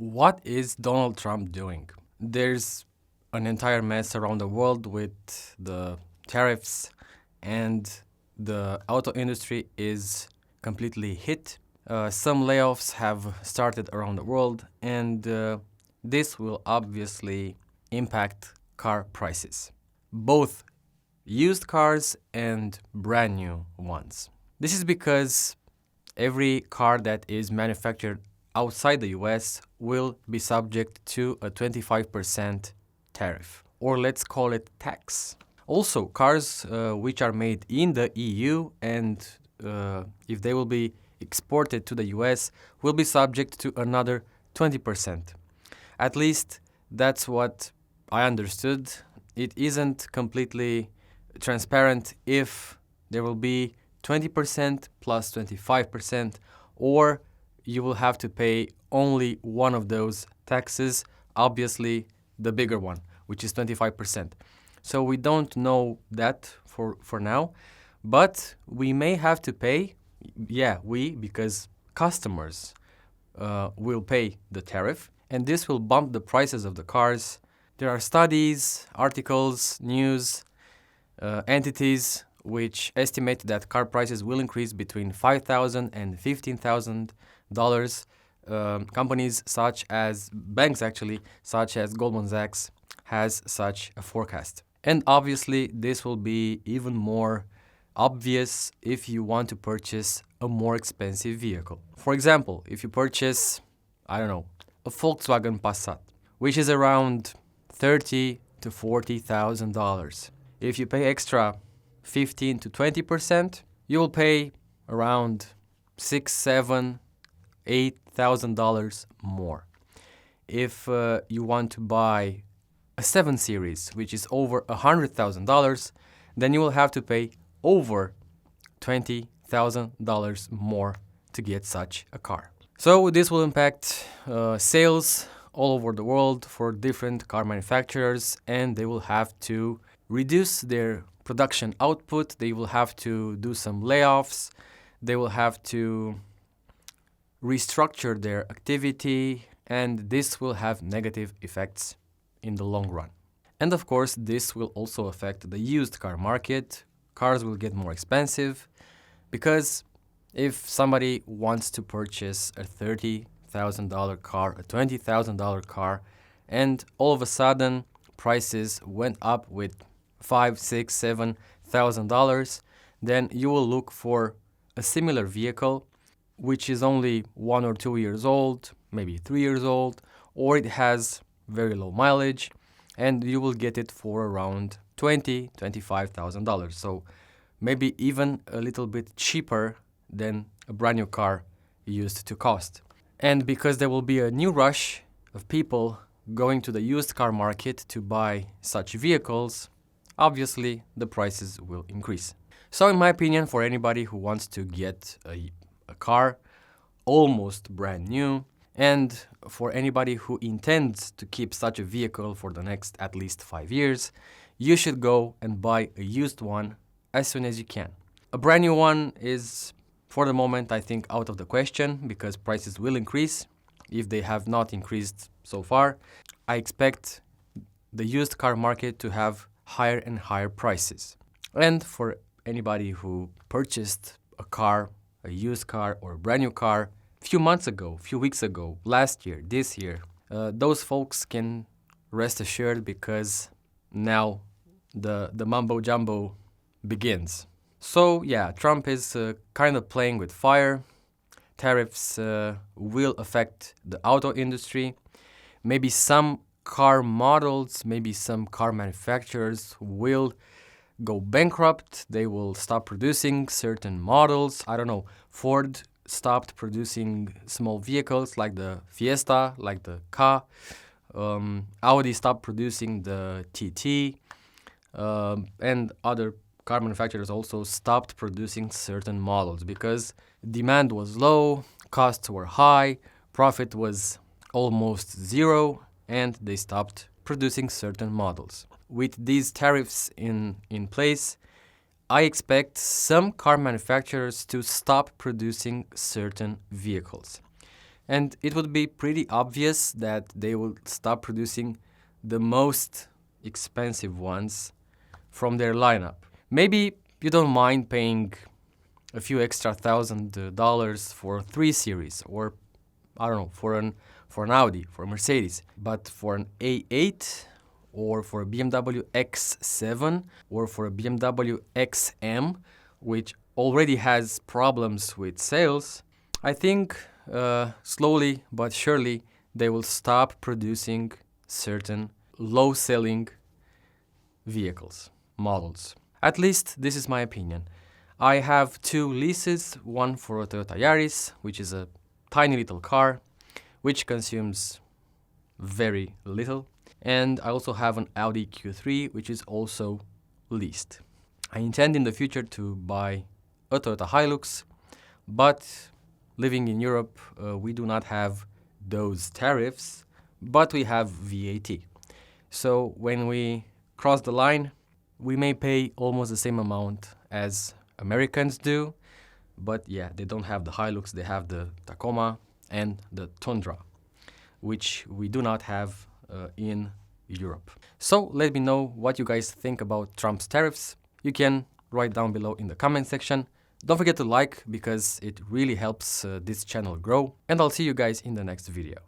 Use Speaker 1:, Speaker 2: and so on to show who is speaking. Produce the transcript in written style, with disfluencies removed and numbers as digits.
Speaker 1: What is Donald Trump doing? There's an entire mess around the world with the tariffs, and the auto industry is completely hit. Some layoffs have started around the world, and this will obviously impact car prices, both used cars and brand new ones. This is because every car that is manufactured outside the US will be subject to a 25% tariff, or let's call it tax. Also, cars which are made in the EU and if they will be exported to the US will be subject to another 20%. At least that's what I understood. It isn't completely transparent if there will be 20% plus 25%, or you will have to pay only one of those taxes, obviously the bigger one, which is 25%. So we don't know that for now, but we may have to pay, because customers will pay the tariff, and this will bump the prices of the cars. There are studies, articles, news, entities which estimate that car prices will increase between $5,000 and $15,000. Companies such as banks, such as Goldman Sachs, has such a forecast. And obviously, this will be even more obvious if you want to purchase a more expensive vehicle. For example, if you purchase, a Volkswagen Passat, which is around $30,000 to $40,000. If you pay extra 15 to 20%, you will pay around $6,000, $7,000, $8,000 more. If you want to buy a 7 Series, which is over $100,000, then you will have to pay over $20,000 more to get such a car. So this will impact sales all over the world for different car manufacturers, and they will have to reduce their production output. They will have to do some layoffs. They will have to restructure their activity, and this will have negative effects in the long run. And of course, this will also affect the used car market. Cars will get more expensive because if somebody wants to purchase a $30,000 car, a $20,000 car, and all of a sudden prices went up with $5,000, $6,000, $7,000, then you will look for a similar vehicle which is only 1 or 2 years old, maybe 3 years old, or it has very low mileage, and you will get it for around $20,000, $25,000. So maybe even a little bit cheaper than a brand new car used to cost. And because there will be a new rush of people going to the used car market to buy such vehicles, obviously the prices will increase. So in my opinion, for anybody who wants to get a car almost brand new, and for anybody who intends to keep such a vehicle for the next at least 5 years, you should go and buy a used one as soon as you can. A brand new one is, for the moment, I think out of the question because prices will increase if they have not increased so far. I expect the used car market to have higher and higher prices. And for anybody who purchased a car, a used car or a brand new car a few months ago, a few weeks ago, last year, this year, those folks can rest assured because now the mumbo jumbo begins. So yeah, Trump is kind of playing with fire. Tariffs will affect the auto industry. Maybe some car models, maybe some car manufacturers will go bankrupt. They will stop producing certain models. Ford stopped producing small vehicles like the Fiesta, like the Ka. Audi stopped producing the TT. And other car manufacturers also stopped producing certain models because demand was low, costs were high, profit was almost zero, and they stopped producing certain models. With these tariffs in place, I expect some car manufacturers to stop producing certain vehicles. And it would be pretty obvious that they will stop producing the most expensive ones from their lineup. Maybe you don't mind paying a few extra $1,000 for 3 Series, or I don't know, for an Audi, for a Mercedes, but for an A8 or for a BMW X7 or for a BMW XM, which already has problems with sales, I think slowly but surely they will stop producing certain low-selling vehicles, models. At least this is my opinion. I have 2 leases, one for a Toyota Yaris, which is a tiny little car, which consumes very little. And I also have an Audi Q3, which is also leased. I intend in the future to buy a Toyota Hilux, but living in Europe, we do not have those tariffs, but we have VAT. So when we cross the line, we may pay almost the same amount as Americans do, but yeah, they don't have the Hilux, they have the Tacoma and the Tundra, which we do not have in Europe. So let me know what you guys think about Trump's tariffs. You can write down below in the comment section. Don't forget to like because it really helps this channel grow, and I'll see you guys in the next video.